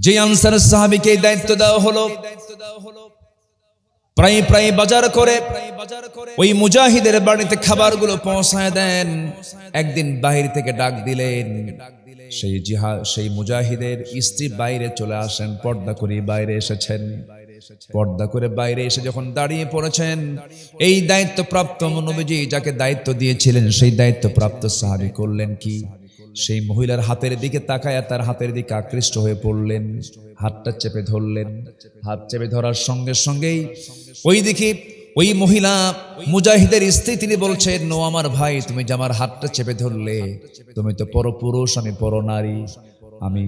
যে আনসার সাহাবীকে দায়িত্ব দেওয়া হলো, প্রায় প্রায় বাজার করে ওই মুজাহিদের বাড়িতে খাবারগুলো পৌঁছায় দেন। একদিন বাহির থেকে ডাক দিলেন, সেই মুজাহিদের স্ত্রী বাইরে চলে আসেন, পর্দা করে বাইরে এসেছেন। পর্দা করে বাইরে এসে যখন দাঁড়িয়ে পড়েছেন, এই দায়িত্বপ্রাপ্ত নবীজি যাকে দায়িত্ব দিয়েছিলেন সেই দায়িত্বপ্রাপ্ত সাহাবী করলেন কি, সেই মহিলার হাতের দিকে তাকায় তার হাতের দিকে আকৃষ্ট হয়ে পড়লেন, হাতটা চেপে ধরলেন। হাত চেপে ধরার সঙ্গে সঙ্গেই ওই দিকে ওই মহিলা মুজাহিদের স্ত্রী, তিনি বলছেন, নো আমার ভাই, তুমি যে আমার হাতটা চেপে ধরলে, তুমি তো পরপুরুষ, আমি পরনারী। আমি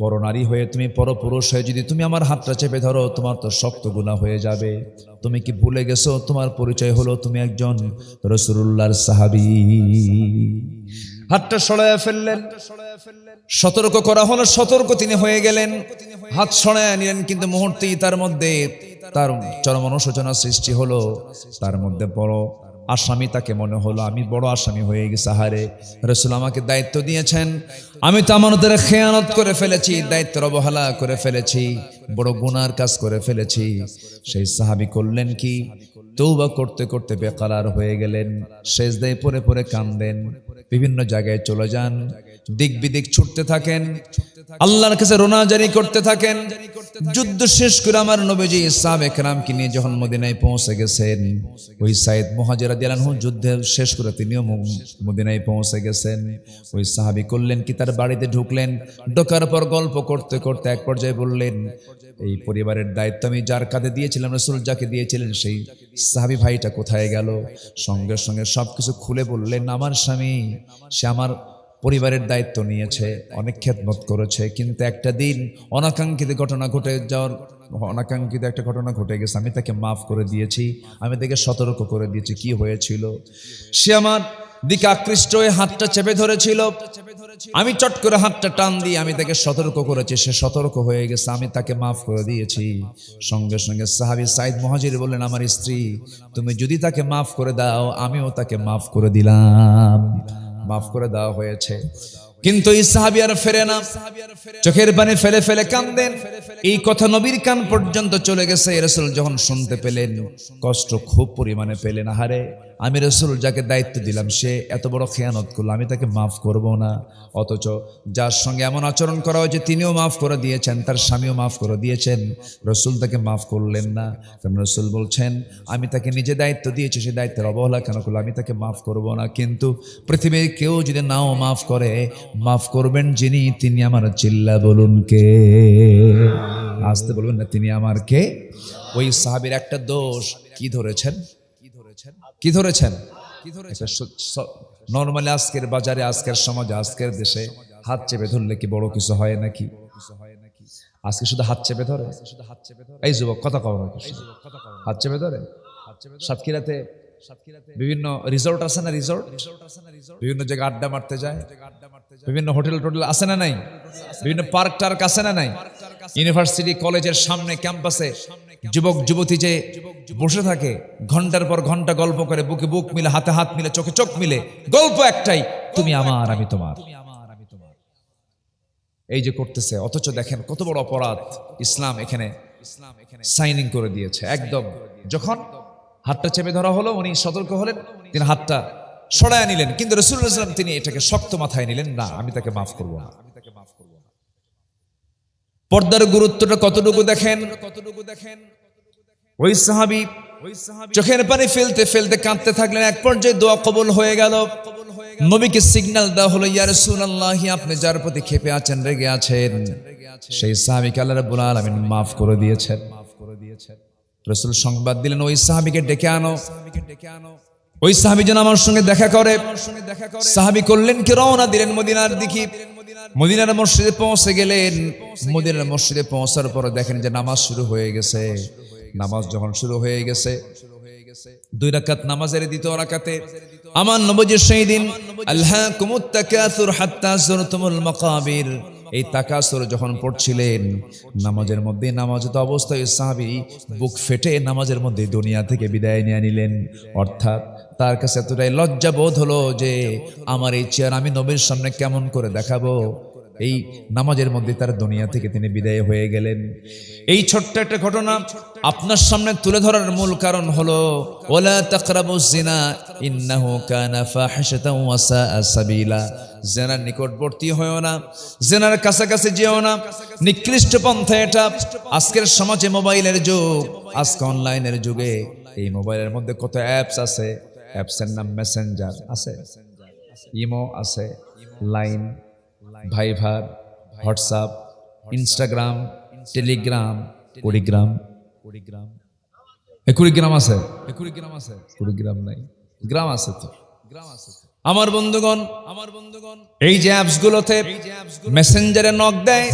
পরনারী হয়ে তুমি পরপুরুষ হয়ে যদি তুমি আমার হাতটা চেপে ধরো, তোমার তো শক্ত গুনাহ হয়ে যাবে। তুমি কি ভুলে গেছো তোমার পরিচয় হলো তুমি একজন রাসূলুল্লাহর সাহাবী? হাতটা সরায় ফেললেন, সতর্ক করা হলো, সতর্ক তিনি হয়ে গেলেন, হাত সরায় নিলেন। কিন্তু মুহূর্তেই তার মধ্যে তার চরম অনুশোচনা সৃষ্টি হলো, তার মধ্যে বড় আসামি তাকে মনে হলো, আমি বড় আসামি হয়ে গেছি। হারে, রাসূল আমাকে দায়িত্ব দিয়েছেন, আমি তো আমানতের খেয়ানত করে ফেলেছি, দায়িত্বের অবহেলা করে ফেলেছি, বড় গুনার কাজ করে ফেলেছি। সেই সাহাবী করলেন কি, তওবা করতে করতে বেকারার হয়ে গেলেন, সেজদায় পড়ে পড়ে কাঁদেন, বিভিন্ন জায়গায় চলে যান, দিক বিদিক ছুটতে থাকেন, আল্লাহর কাছে রোনাজারি করতে থাকেন। যুদ্ধ শেষ করে আমার নবীজি সাহাবে কেরামকে নিয়ে যখন মদিনায় পৌঁছে গেছেন, ওই সাইদ মুহাজির রাদিয়াল্লাহু আনহু যুদ্ধ শেষ করে তিনিও মদিনায় পৌঁছে গেছেন। ওই সাহাবী করলেন কি, তার বাড়িতে ঢুকলেন, ঢোকার পর গল্প করতে করতে এক পর্যায়ে বললেন, এই পরিবারের দায়িত্ব আমি যার কাঁধে দিয়েছিলাম, রাসূল যাকে দিয়েছিলেন, সেই সাহাবী ভাইটা কোথায় গেল? সঙ্গে সঙ্গে সবকিছু খুলে বললেন, আমার স্বামী, সে আমার পরিবারের দায়িত্ব নিয়েছে, অনেক খেদমত করেছে, কিন্তু একটা দিন অনাকাঙ্ক্ষিত একটা ঘটনা ঘটে গেছে, আমি তাকে মাফ করে দিয়েছি, আমি তাকে সতর্ক করে দিয়েছি। কি হয়েছিল? সে আমার দিকে আকৃষ্ট হয়ে হাতটা চেপে ধরেছিল, আমি চট করে হাতটা টান দিয়ে আমি তাকে সতর্ক করেছি, সে সতর্ক হয়ে গেছে, আমি তাকে মাফ করে দিয়েছি। সঙ্গে সঙ্গে সাহাবী সাইদ মুহাজির বললেন, আমার স্ত্রী, তুমি যদি তাকে মাফ করে দাও, আমিও তাকে মাফ করে দিলাম। মাফ করে দেওয়া হয়েছে। কিন্তু এই সাহাবী আর ফেরে না, চোখের পানি ফেলে ফেলে কাঁদেন। এই কথা নবীর কান পর্যন্ত চলে গেছে। রাসূল যখন শুনতে পেলেন, কষ্ট খুব পরিমাণে পেলেন। আহারে, আমি রাসূল যাকে দায়িত্ব দিলাম সে এত বড় খেয়ানত করলো, আমি তাকে মাফ করব না। অথচ যার সঙ্গে এমন আচরণ করা হয়েছে তিনিও মাফ করে দিয়েছেন, তার স্বামীও মাফ করে দিয়েছেন, রাসূল তাকে মাফ করলেন না। কারণ রাসূল বলছেন, আমি তাকে নিজে দায়িত্ব দিয়েছি, সে দায়িত্বের অবহেলা কেন করলো, আমি তাকে মাফ করব না। কিন্তু পৃথিবীর কেউ যদি নাও মাফ করে, মাফ করবেন যিনি, তিনি আমার, চিল্লা বলুন কে? আসতে বলবেন না, তিনি আমার কে? ওই সাহাবীর একটা দোষ কি ধরেছেন? নরমালি আজকের বাজারে, আজকের সমাজে, আজকের দেশে হাত চেপে ধরলে কি বড় কিছু হয় নাকি? আজকে শুধু হাত চেপে ধরে। এই যুবক কথা কও না, হাত চেপে ধরে। সাতক্ষীরাতে বিভিন্ন রিসোর্ট আছে না, রিসোর্ট বিভিন্ন জায়গায় আড্ডা মারতে যায়, বিভিন্ন হোটেল টোটেল আছে না নাই, বিভিন্ন পার্ক টার্ক আছে না নাই, ইউনিভার্সিটি কলেজের সামনে ক্যাম্পাসে যুবক যুবতী যে বসে থাকে, ঘন্টার পর ঘন্টা গল্প করে, বুকে বুক মিলে, হাতে হাত মিলে, চোখে চোখ মিলে, গল্প একটাই, তুমি আমার আমি তোমার। এই যে করতেছে, অথচ দেখেন কত বড় অপরাধ ইসলাম এখানে সাইনিং করে দিয়েছে। একদম যখন হাতটা চেপে ধরা হলো, উনি সতর্ক হলেন, তিনি হাতটা সরায় নিলেন, কিন্তু রাসূলুল্লাহ সাল্লাল্লাহু আলাইহি ওয়াসাল্লাম তিনি এটাকে শক্ত মাথায় নিলেন, না, আমি তাকে মাফ করব না। পর্দার গুরুত্বটা কতটুকু দেখেন। ওই সাহাবী চোখের পানি ফেলতে ফেলতে কাঁদতে থাকলেন। এক পর্যায়ে দোয়া কবুল হয়ে গেল। নবীকে সিগন্যাল দেওয়া হলো, ইয়া রাসূলুল্লাহ, আপনি যার প্রতি ক্ষেপে আছেন, রেগে আছেন, সেই সাহাবীকে আল্লাহ রাব্বুল আলামিন মাফ করে দিয়েছেন। রাসূল সংবাদ দিলেন, ওই সাহাবীকে ডেকে আনো, ওই সাহাবী যেন আমার সঙ্গে দেখা করে। সাহাবী করলেন কি, রওনা দিলেন মদিনার দিকে। মদিনার মসজিদে পৌঁছে গেলেন। মদিনার মসজিদে পৌঁছার পর দেখেন যে নামাজ শুরু হয়ে গেছে। নামাজ যখন শুরু হয়ে গেছে, 2 রাকাত নামাজের দ্বিতীয় রাকাতে আমার নবীজি সেই দিন আলহাকুমুত তাকাসুর হাত্তা যুরতুমুল মাকাবির, এই তাকাসুর যখন পড়ছিলেন নামাজের মধ্যে, নামাজের অবস্থায় সাহাবী বুক ফেটে নামাজের মধ্যে দুনিয়া থেকে বিদায় নিয়ে নিলেন। অর্থাৎ তার কাছে এতটাই লজ্জা বোধ হলো যে আমার এই চেয়ার আমি নবীর সামনে কেমন করে দেখাবো। এই নামাজের মধ্যে তার দুনিয়া থেকে তিনি বিদায় হয়ে গেলেন। এই ছোট্ট একটা ঘটনা আপনার সামনে তুলে ধরার মূল কারণ হলো ওয়ালা তাকরাবুজ জিনা ইন্নাহু কানা ফাহিশাতাও ওয়া সাআ সাবিলা। জিনার নিকটবর্তী হয়ো না, জিনার কাছাকাছি যেও না, নিকৃষ্ট পন্থা এটা। আজকের সমাজে মোবাইলের যুগ, আজকে অনলাইনের যুগে এই মোবাইলের মধ্যে কত অ্যাপস আছে। অ্যাপসের নাম মেসেঞ্জার আছে, ইমো আছে, Line, Viber, WhatsApp, Instagram, Telegram, Kurigram আছে, কুড়িগ্রাম নাই, গ্রাম আছে তো। আমার বন্ধুগণ, এই যে অ্যাপস গুলোতে মেসেঞ্জারে নক দেয়,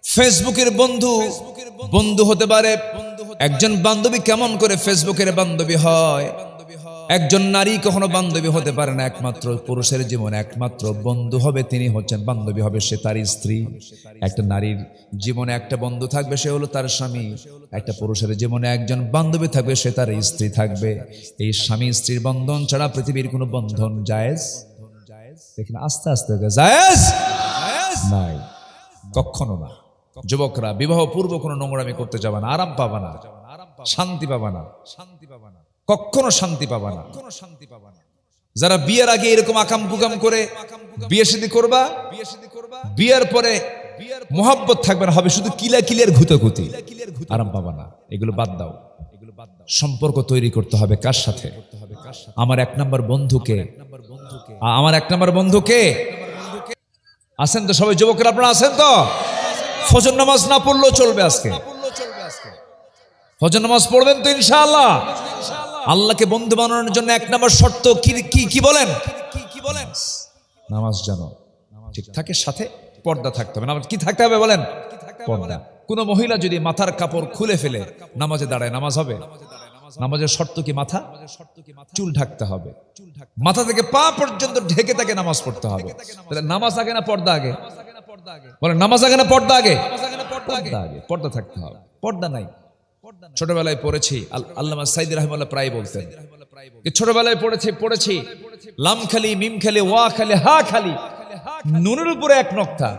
ফেসবুকের বন্ধু হতে পারে। একজন বান্ধবী কেমন করে ফেসবুকের বান্ধবী হয়? একজন নারী কখনো বান্ধবী হতে পারে না। একমাত্র পুরুষের জীবনে একমাত্র বন্ধু হবে তিনি হচ্ছেন, বান্ধবী হবে সে তার স্ত্রী। একটা নারীর জীবনে একটা বন্ধু থাকবে, সে হলো তার স্বামী। একটা পুরুষের জীবনে একজন বান্ধবী থাকবে, সে তার স্ত্রী থাকবে। এই স্বামী স্ত্রীর বন্ধন ছাড়া পৃথিবীর কোনো বন্ধন জায়েজ দেখেন, আস্তে আস্তে জায়েজ নাই, কখনো না। যুবকরা বিবাহ পূর্ব কোনো নোংরামি করতে যাবে না, আরাম পাবা না, শান্তি পাবা না, কখনো শান্তি পাবা না। যারা বিয়ের আগে এরকম আকাম কুকাম করে বিয়ে শাদী করবা, বিয়ের পরে মোহাব্বত থাকবে না, হবে শুধু কিলের ঘুতোঘুতি, আরাম পাবা না। এগুলো বাদ দাও। সম্পর্ক তৈরি করতে হবে কার সাথে? আমার এক নম্বর বন্ধুকে। আমার এক নম্বর বন্ধুকে আছেন তো সবাই? যুবকরা আপনারা আছেন তো? ফজর নামাজ না পড়লেও চলবে, আজকে ফজর নামাজ পড়বেন তো ইনশাআল্লাহ। আল্লাহকে বন্ধু বানানোর জন্য এক নম্বর শর্ত কি বলেন? নামাজ জানো ঠিক থাকে, সাথে পর্দা থাকতে হবে। নামাজ কি থাকতে হবে বলেন? পর্দা। কোন মহিলা যদি মাথার কাপড় খুলে ফেলে নামাজে দাঁড়ায়, নামাজ হবে? নামাজের শর্ত কি? মাথা, চুল ঢাকতে হবে, মাথা থেকে পা পর্যন্ত ঢেকে তাকে নামাজ পড়তে হবে। নামাজ আগে না পর্দা আগে? বলেন নামাজ আগে না পর্দা আগে? পর্দা আগে, পর্দা থাকতে হবে। পর্দা নাই। ছোটবেলায় পড়েছি, আল্লামা সাইদি রাহিমাহুল্লাহ প্রায় বলতেন, ছোটবেলায় পড়েছি লাম খালি, মিম খালি, ওয়া খালি, হা খালি, নুনের উপরে এক নক্তা।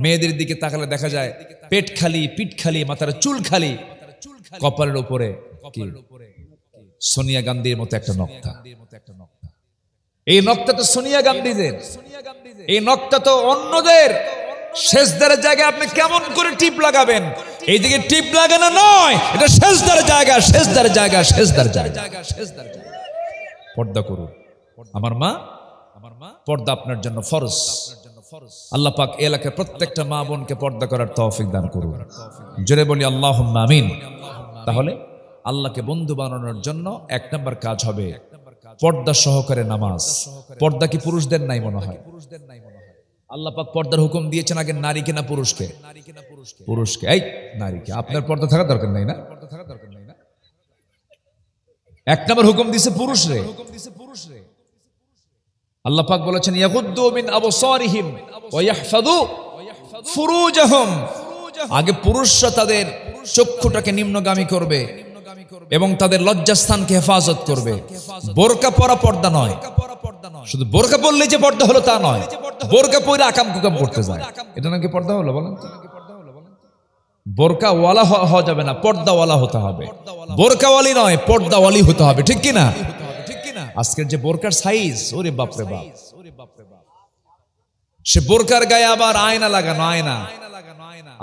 মেয়েদের দিকে তাকালে দেখা যায় পেট খালি, পিঠ খালি, মাথার চুল খালি, কপালের উপরে কি সোনিয়া গান্ধীর মতো একটা নক্তা। এই নক্তা তো সোনিয়া গান্ধীদের, এই নক্তা তো অন্যদের। সেজদার জায়গায় আপনি কেমন করে টিপ লাগাবেন? এইদিকে টিপ লাগানো নয়, এটা সেজদার জায়গা, সেজদার জায়গা, সেজদার জায়গা। পর্দা করুন আমার মা, পর্দা আপনার জন্য ফরজ। আল্লাহ পাক এলাকার প্রত্যেকটা মা বোনকে পর্দা করার তৌফিক দান করুন। জোরে বলি আল্লাহুম্মা আমিন। তাহলে আল্লাহকে বন্ধু বানানোর জন্য এক নম্বর কাজ হবে পর্দা সহকারে নামাজ। পর্দা কি পুরুষদের নাই মনে হয়? আল্লাহ পাক পর্দার হুকুম দিয়েছেন আগে নারীকে না পুরুষকে? পুরুষকে। এই নারীকে, আপনার পর্দা থাকা দরকার নাই না? এক নম্বর হুকুম দিয়েছে পুরুষরে। আল্লাহ পাক বলেছেন ইয়াগুদ্দু মিন আবসারিহিম ওয়া ইয়াহফাযু ফুরুজাহুম। আগে পুরুষরা তাদের চক্ষুটাকে নিম্নগামী করবে এবং তাদের লজ্জাস্থানকে হেফাজত করবে। বোরকা পরা পর্দা নয়। শুধু বোরকা পরলেই যে পর্দা হলো তা নয়, বোরকা পরে আকাম কুকাম করতে যায়, এটা নাকি পর্দা হলো? বলেন তো। বোরকা ওয়ালা হওয়া যাবে না, পর্দা ওয়ালা হতে হবে। বোরকা ওয়ালি নয়, পর্দা ওয়ালি হতে হবে, ঠিক কি না? আজকের যে বোরকার সাইজ, ওরে বাপ রে বাপ। সে বোরকার গায়ে আবার আয়না লাগানো,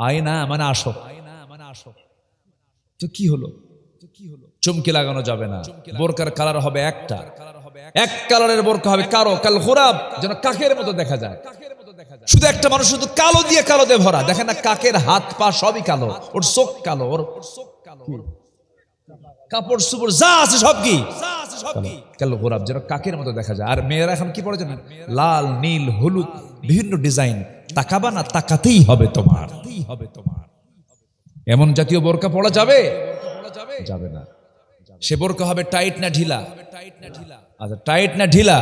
আয়না মানে আসো। তো কি হলো? চুমকি লাগানো যাবে না। বোরকার কালার হবে একটা, এক কালারের বোরকা হবে কালো, কাল গোরাব, যেন কাকের মতো দেখা যায়। শুধু একটা মানুষ শুধু কালো দিয়ে ভরা, দেখেন না কাকের হাত পা সবই কালো, ওর চোখ কালো, ওর কাপড় সুপড় যা আছে সব কি কালো গোরাব, যেন কাকের মতো দেখা যায়। আর মেয়েরা এখন কি পরে জানেন? লাল, নীল, হলুদ, বিভিন্ন ডিজাইন। তাকাবা না, তাকাতেই হবে তোমার। এমন জাতীয় বোরকা পরা যাবে? যাবে না। সে বোরকা হবে টাইট না ঢিলা? আচ্ছা, টাইট না ঢিলা?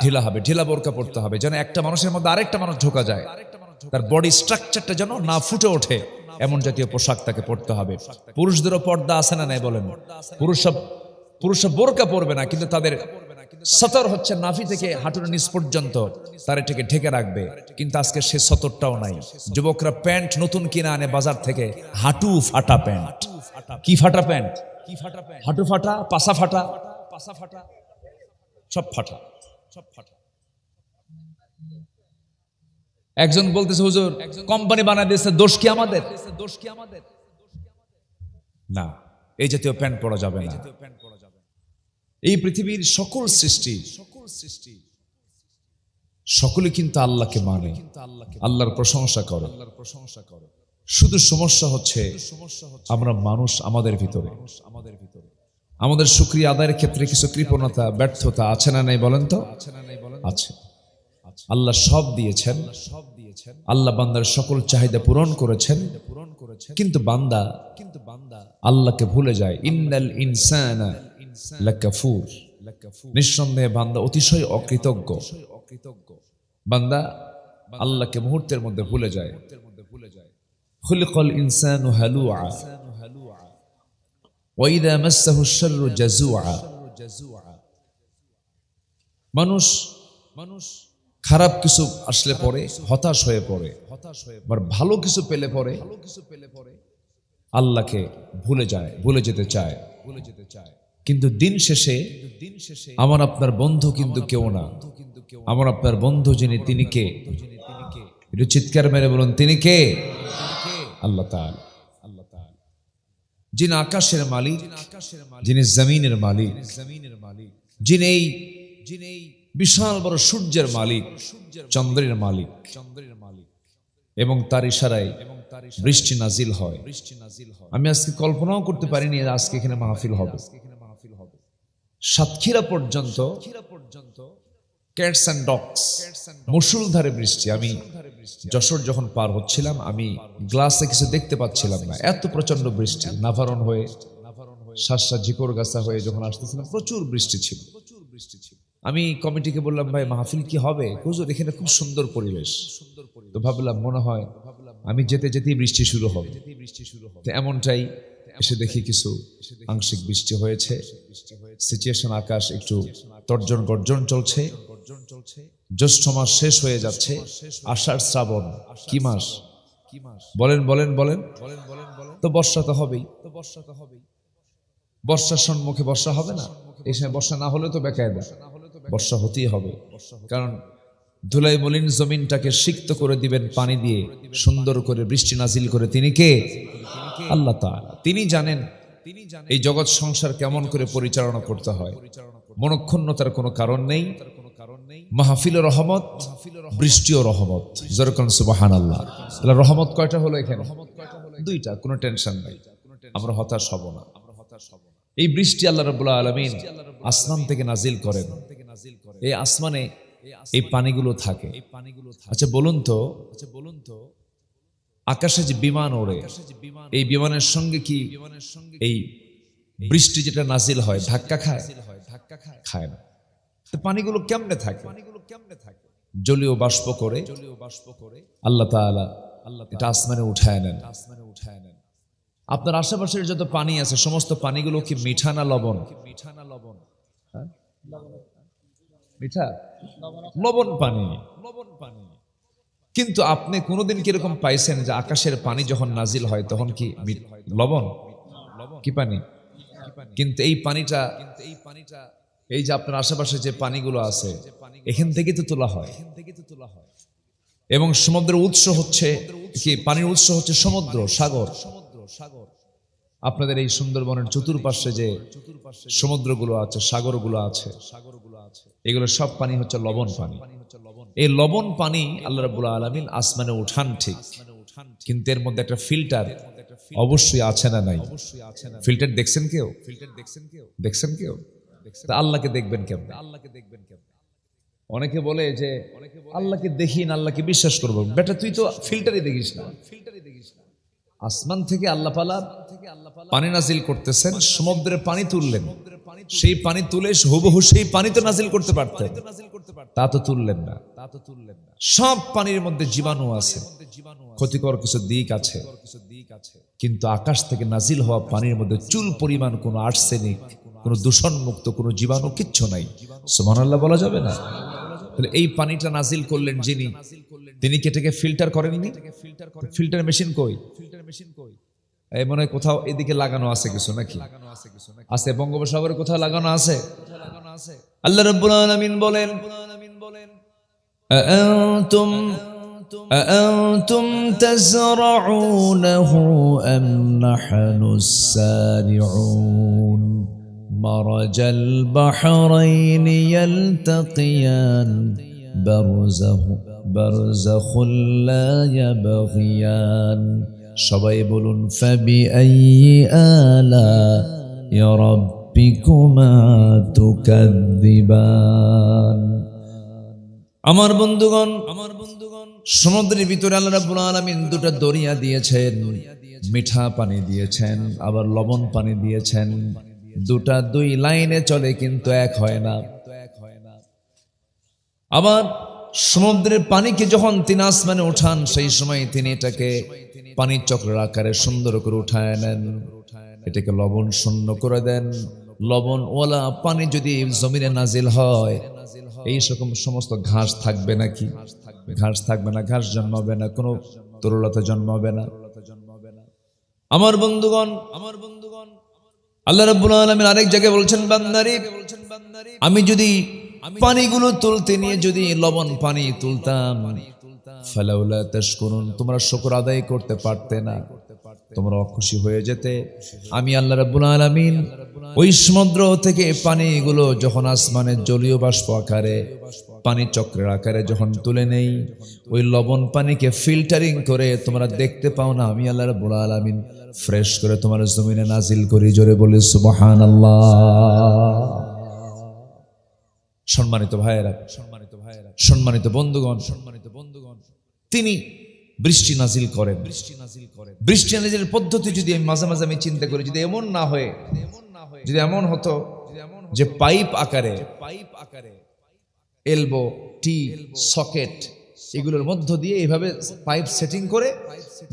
ঢিলা হবে। ঢিলা বোরকা পড়তে হবে যেন একটা মানুষের মধ্যে আরেকটা মানুষ ঢোকা যায়, তার বডি স্ট্রাকচারটা যেন না ফুটে ওঠে, এমন জাতীয় পোশাক তাকে পড়তে হবে। পুরুষদেরও পর্দা আছে না নাই বলেন? পুরুষরা বোরকা পরবে না, কিন্তু তাদের সতর হচ্ছে নাভি থেকে হাঁটুর নিচ পর্যন্ত তার এটাকে ঢেকে রাখবে, কিন্তু আজকে সে সতরটাও নাই। যুবকরা প্যান্ট নতুন কিনে আনে বাজার থেকে, হাঁটু ফাটা প্যান্ট। কি ফাটা প্যান্ট? হাঁটু ফাটা, পাছা ফাটা, সব ফাটা, সব ফাটা। একজন বলতেছে, হুজুর কোম্পানি বানায় দিয়েছে, দোষ কি আমাদের? না, এই জাতীয় প্যান্ট পরা যাবে না। এই পৃথিবীর সকল সৃষ্টি সকলে কিন্তু আল্লাহকে মানে, আল্লাহর প্রশংসা করে। শুধু সমস্যা হচ্ছে আমরা মানুষ, আমাদের ভিতরে আমাদের শুকরিয়া আদায়ের ক্ষেত্রে কিছু কৃপণতা, ব্যর্থতা আছে না নাই বলেন তো? আছে। আল্লাহ সব দিয়েছেন, আল্লাহ বান্দার সকল চাহিদা পূরণ করেছেন, কিন্তু বান্দা আল্লাহকে ভুলে যায়। ইন্নাল ইনসানা লাকাফুর, নিঃসন্দেহে বান্দা অতিশয় অকৃতজ্ঞ। বান্দা আল্লাহকে মুহূর্তের মধ্যে ভুলে যায়। খুলিকাল ইনসানু হালুআ ওয়া ইযা মাসসাহু আশ-শাররু জাজুআ। মানুষ খারাপ কিছু আসলে পরে হতাশ হয়ে পড়ে, আবার ভালো কিছু পেলে পরে আল্লাহকে ভুলে যায়, ভুলে যেতে চায়। কিন্তু দিন শেষে আমার আপনার বন্ধু কিন্তু কেউ না। আমার আপনার বন্ধু যিনি, তিনি কে? একটু চিৎকার মেরে বলুন, তিনি কে? আল্লাহ তাআলা। যিনি আকাশের মালিক, যিনি জমিনের মালিক, যিনি বিশাল বড় সূর্যের মালিক, চন্দ্রের মালিক, এবং তার ইশারায় বৃষ্টি নাজিল হয়। আমি আজকে কল্পনাও করতে পারিনি আজকে এখানে মাহফিল হবে। সাতক্ষীরা পর্যন্ত ক্যাটস অ্যান্ড ডগস, মুষলধারে বৃষ্টি। আমি যশোর যখন পার হচ্ছিলাম, আমি গ্লাসে কিছু দেখতে পাচ্ছিলাম না, এত প্রচন্ড বৃষ্টি। নাভারণ হয়ে, শাসা ঝিকরগাছা হয়ে যখন আসতেছিলাম, প্রচুর বৃষ্টি ছিল। আমি কমিটিকে বললাম, ভাই মাহফিল কি হবে? হুজুর এখানে খুব সুন্দর পরিবেশ। তো ভাবলাম মনে হয় আমি যেতে যেতেই বৃষ্টি শুরু হবে। তো এমনটাই এসে দেখি কিছু আংশিক বৃষ্টি হয়েছে। সিচুয়েশন, আকাশ একটু তর্জন গর্জন চলছে। জ্যৈষ্ঠ মাস শেষ হয়ে যাচ্ছে, আষাঢ় শ্রাবণ কি মাস? বলেন বলেন বলেন। তো বর্ষা তো হবেই। বর্ষার সম্মুখে বর্ষা হবে না? এই সময় বর্ষা না হলে তো বেকায়দা, বর্ষা হতেই হবে। কারণ ধুলাই মলিন জমিনটাকে সিক্ত করে দিবেন পানি দিয়ে, সুন্দর করে বৃষ্টি নাজিল করে। তিনি কে? আল্লাহ তাআলা। তিনি জানেন এই জগৎ সংসার কেমন করে পরিচালনা করতে হয়। মনক্ষুণ্ণতার কোনো কারণ নেই। মাহফিল রহমত, বৃষ্টিও রহমত। যেরকম সুবহানাল্লাহ। তাহলে রহমত কয়টা হলো এখানে? দুইটা, কোনো টেনশন নাই, আমরা হতাশ হব না। এই বৃষ্টি আল্লাহ রাব্বুল আলামিন আসমান থেকে নাজিল করেন। এই আসমানে এই পানিগুলো থাকে। আচ্ছা বলুন তো, আকাশে যে বিমান ওড়ে, এই বিমানের সঙ্গে কি এই বৃষ্টি যেটা নাজিল হয় ধাক্কা খায়? খায় না। তো পানিগুলো কেমনে থাকে? জলীয় বাষ্প করে আল্লাহ তাআলা এটা আসমানে উঠায় নেন। আপনার আশেপাশের যত পানি আছে, সমস্ত পানিগুলো কি মিঠা না লবণ? মিঠা, লবণ পানি। কিন্তু আপনি কোনোদিন কিরকম পাইছেন যে আকাশের পানি যখন নাজিল হয় তখন কি লবণ? কি পানি? কিন্তু এই পানিটা, এই যে আপনার আশেপাশে যে পানিগুলো আছে, এখান থেকে তো তোলা হয়। এবং সমুদ্রের উৎস হচ্ছে কি? পানির উৎস হচ্ছে সমুদ্র, সাগর। আপনাদের এই সুন্দরবনের চতুর্পাশে যে সমুদ্রগুলো আছে, সাগরগুলো আছে, এগুলো সব পানি হচ্ছে লবণ পানি। এই লবণ পানি আল্লাহ রাব্বুল আলামিন আসমানে উঠান ঠিক, কিন্তু এর মধ্যে একটা ফিল্টার অবশ্যই আছে না নাই? ফিল্টার দেখছেন কেউ? দেখছেন কেউ? তা আল্লাহকে দেখবেন কেমন? অনেকে বলে যে আল্লাহকে দেখি না, আল্লাহকে বিশ্বাস করবো। বেটা তুই তো ফিল্টারই দেখিস না। আসমান থেকে আল্লাহ পালা পানি নাজিল করতেছেন, সমুদ্রের পানি তুললেন, সেই পানি তুলে হুবহু সেই পানি তো নাজিল করতে পারতেন, তা তো তুললেন না। সব পানির মধ্যে জীবাণু আছে, ক্ষতিকর কিছু দিক আছে, কিন্তু আকাশ থেকে নাজিল হওয়া পানির মধ্যে চুল পরিমাণ কোনো আর্সেনিক, কোনো দূষণ মুক্ত, কোনো জীবাণু কিচ্ছু নাই। সুবহানাল্লাহ বলা যাবে না? তাহলে এই পানিটা নাজিল করলেন যিনি, তিনি কি এটাকে ফিল্টার করেননি? ফিল্টার মেশিন কই? এই মনে হয় কোথাও এদিকে লাগানো আছে কিছু, নাকি আছে? বঙ্গোপসাগরে কোথাও লাগানো আছে? আল্লাহ রাব্বুল আলামিন বলেন, أأنتم تزرعونه أم نحن الزارعون مرج البحرين يلتقيان برزخ لا يبغيان সবাই বলুন فبأي آلاء ربكما تكذبان। আমার বন্ধুগণ, সমুদ্রের ভিতরে আল্লাহ রাব্বুল আলামিন দুটো দরিয়া দিয়েছেন, মিঠা পানি দিয়েছেন, আবার লবণ পানি দিয়েছেন। দুটা দুই লাইনে চলে কিন্তু এক হয় না। আবার সমুদ্রের পানিকে যখন তিনি আসমানে উঠান, সেই সময় তিনি এটাকে পানির চক্রের আকারে সুন্দর করে উঠায় নেন, এটাকে লবণ শূন্য করে দেন। লবণ ওয়ালা পানি যদি জমিনে নাজিল হয়, এই রকম সমস্ত ঘাস থাকবে নাকি? ঘাস থাকবে না, ঘাস জন্মাবে না, কোনো তরুলতা জন্মাবে না। আমার বন্ধুগণ, আল্লাহ রাব্বুল আলামিন আরেক জায়গায় বলছেন, বান্দারে, আমি যদি পানিগুলো তুলতে নিয়ে যদি লবণ পানি তুলতাম, ফালাউলা তাশকুরুন, তোমরা শুকর আদায় করতে পারতে না, তোমরা অখুশি হয়ে যেতে। আমি আল্লাহ রাব্বুল আলামিন ওই সমুদ্র থেকে পানিগুলো যখন আসমানের জলীয় বাষ্প আকারে, পানি চক্রের আকারে যখন তুলে নেই, ওই লবণ পানিকে ফিল্টারিং করে তোমরা দেখতে পাও না, আমি আল্লাহ রাব্বুল আলামিন ফ্রেশ করে তোমার জমিনে নাজিল করি। জোরে বলি সুবহানাল্লাহ। সম্মানিত ভাইয়েরা, সম্মানিত বন্ধুগণ, তিনি বৃষ্টি নাজিল করেন। বৃষ্টি নাজিলের পদ্ধতি যদি আমি মাঝে মাঝে আমি চিন্তা করি, যদি এমন না হয়ে, যদি এমন হতো যে পাইপ আকারে এলবো, টি, সকেট, এগুলোর মধ্য দিয়ে এইভাবে পাইপ সেটিং করে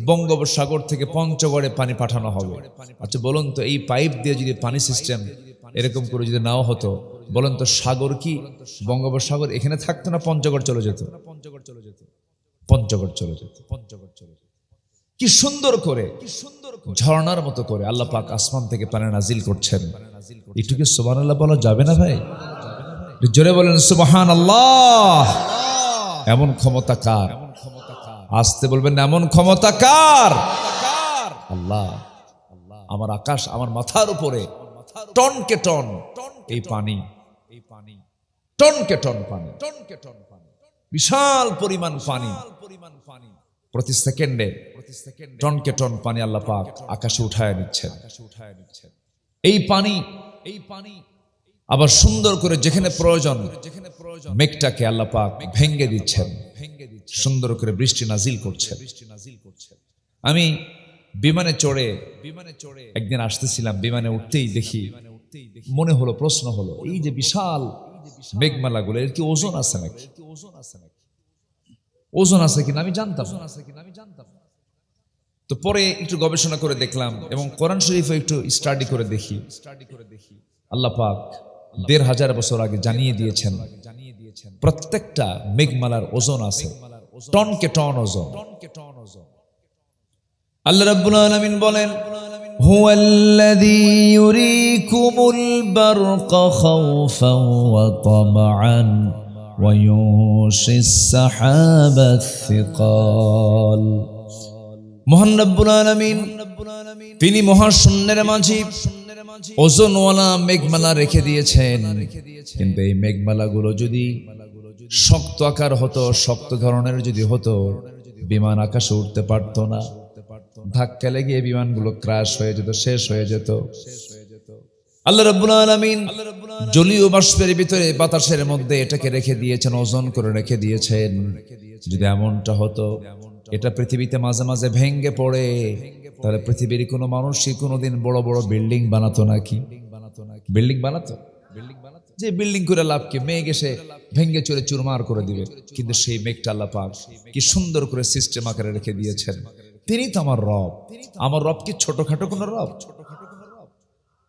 বঙ্গোপসাগর থেকে পঞ্চগড়ে পানি পাঠানো হবে। আচ্ছা বলুন তো, এই পাইপ দিয়ে যদি পানি সিস্টেম এরকম করে যদি নাও হতো, বলুন তো সাগর কি, বঙ্গোপসাগর এখানে থাকতো না, পঞ্চগড় চলে যেত? পঞ্চগড় চলে যেত। কি সুন্দর করে, ঝর্ণার মতো করে আল্লাহ পাক আসমান থেকে পানি নাজিল করছেন। একটু কি সুবহানাল্লাহ বলা যাবে না ভাই? জোরে বলেন সুবহানাল্লাহ। এমন ক্ষমতা কার? আসতে বলবেন, এমন ক্ষমতা কার? আল্লাহ। আমার আকাশ, আমার মাথার উপরে টনকে টন এই পানি, টনকে টন পানি, বিশাল পরিমাণ পানি, প্রতি সেকেন্ডে টনকে টন পানি আল্লাহ পাক আকাশে উঠায় নিচ্ছেন। এই পানি আবার সুন্দর করে যেখানে প্রয়োজন মেঘটাকে আল্লাহ পাক ভেঙ্গে দিচ্ছেন, সুন্দর করে বৃষ্টি নাজিল করছেন। আমি বিমানে চড়ে একদিন আসতেছিলাম, বিমানে উঠতেই দেখি, মনে হলো, প্রশ্ন হলো, এই যে বিশাল মেঘমালাগুলো, এর কি ওজন আছে নাকি? ওজন আছে কিনা আমি জানতাম। তো পরে একটু গবেষণা করে দেখলাম এবং কোরআন শরীফে একটু স্টাডি করে দেখি, আল্লাহ পাক ১৫০০ বছর আগে জানিয়ে দিয়েছেন প্রত্যেকটা মেঘমালার ওজন আছে, টনকে টন ওজন। আল্লাহ রাব্বুল আলামিন বলেন, হুয়াল্লাযী ইউরীকুমুল বারকা খাওফান ওয়া তামআন ওয়া ইউশিস সাহাবাস সিকাল। মহান রাব্বুল আলামিন তিনি মহাশূন্যের মাঝে ওজনওয়ালা মেঘমালা রেখে দিয়েছেন, কিন্তু এই মেঘমালাগুলো যদি শক্ত আকার হতো, শক্ত ধরনের যদি হতো, বিমান আকাশে উঠতে পারতো না, ধাক্কা লেগে বিমানগুলো ক্র্যাশ হয়ে যেত, শেষ হয়ে যেত। আল্লাহ রাব্বুল আলামিন জলীয় বাষ্পের ভিতরে, বাতাসের মধ্যে এটাকে রেখে দিয়েছেন, ওজন করে রেখে দিয়েছেন। যদি এমনটা হতো এটা পৃথিবীতে মাঝে মাঝে ভেঙ্গে পড়ে, তাহলে পৃথিবীর কোনো মানুষই কোনোদিন বড় বড় বিল্ডিং বানাতো নাকি? বিল্ডিং বানাতো? যে বিল্ডিং করে লাভ কি? মেঘ এসে ভেঙ্গে চলে চুরমার করে দিবে। কিন্তু সেই মেঘটা আল্লাহ পাক কি সুন্দর করে সিস্টেম আকারে রেখে দিয়েছেন। তিনি তো আমার রব। আমার রব কি ছোটখাটো কোনো রব?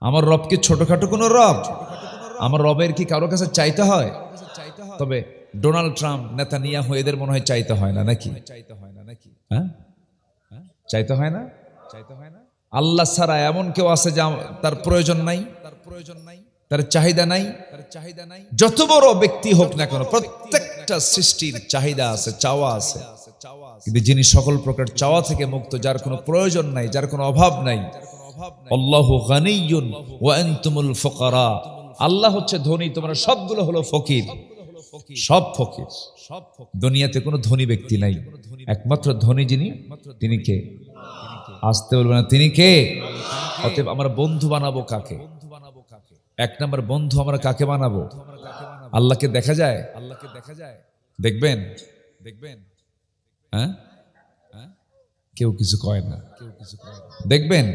আমার রব কি ছোটখাটো কোনো রব? আমার রবের কি কারো কাছে চাইতে হয়? তবে ডোনাল্ড ট্রাম্প, নেতানিয়াহু এদের মনে হয় চাইতে হয় না নাকি? হ্যাঁ, চাইতে হয় না। আল্লাহ ছাড়া এমন কেউ আছে যে তার প্রয়োজন নাই, তার চাহিদা নাই? যত বড় ব্যক্তি হোক না কেন, প্রত্যেকটা সৃষ্টির চাহিদা আছে, চাওয়া আছে, কিন্তু যিনি সকল প্রকার চাওয়া থেকে মুক্ত, যার কোনো প্রয়োজন নাই, যার কোনো অভাব নাই, আল্লাহু গানিয়্যুন ওয়া আনতুমুল ফুকারা, আল্লাহ হচ্ছে ধনী, তোমরা সবগুলো হলো ফকির, সব ফকির। দুনিয়াতে কোনো ধনী ব্যক্তি নাই, একমাত্র ধনী যিনি, তিনি কে? আসতে বলবে না, তিনি কে? অতএব আমরা বন্ধু বানাবো কাকে? এক নম্বর বন্ধু আমরা কাকে বানাবো? আল্লাহকে দেখা যায়? দেখবেন, হ্যাঁ, কেউ কিছু কয় না। দেখবেন,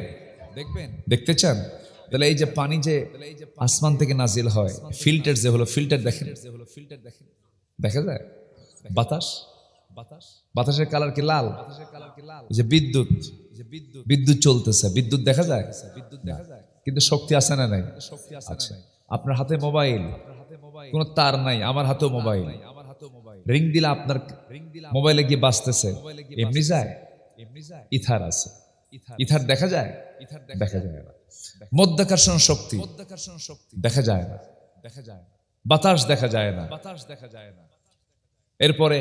দেখতে চান? তাহলে এই যে পানি যে আসমান থেকে নাজিল হয়, ফিল্টার যে হলো, ফিল্টার দেখেন, দেখা যায়? বাতাসের কালার কি লাল? যে বিদ্যুৎ চলতেছে, বিদ্যুৎ দেখা যায়? কিন্তু শক্তি আছে না নাই? আচ্ছা, আপনার হাতে মোবাইল, কোনো তার নাই, আমার হাতেও মোবাইল, রিং দিলে আপনার মোবাইলে গিয়ে বাজতেছে, এমনি যায়? ইথার আছে, ইথার দেখা যায়? দেখা যায় না। মধ্যাকর্ষণ শক্তি দেখা যায় না, বাতাস দেখা যায় না। এরপরে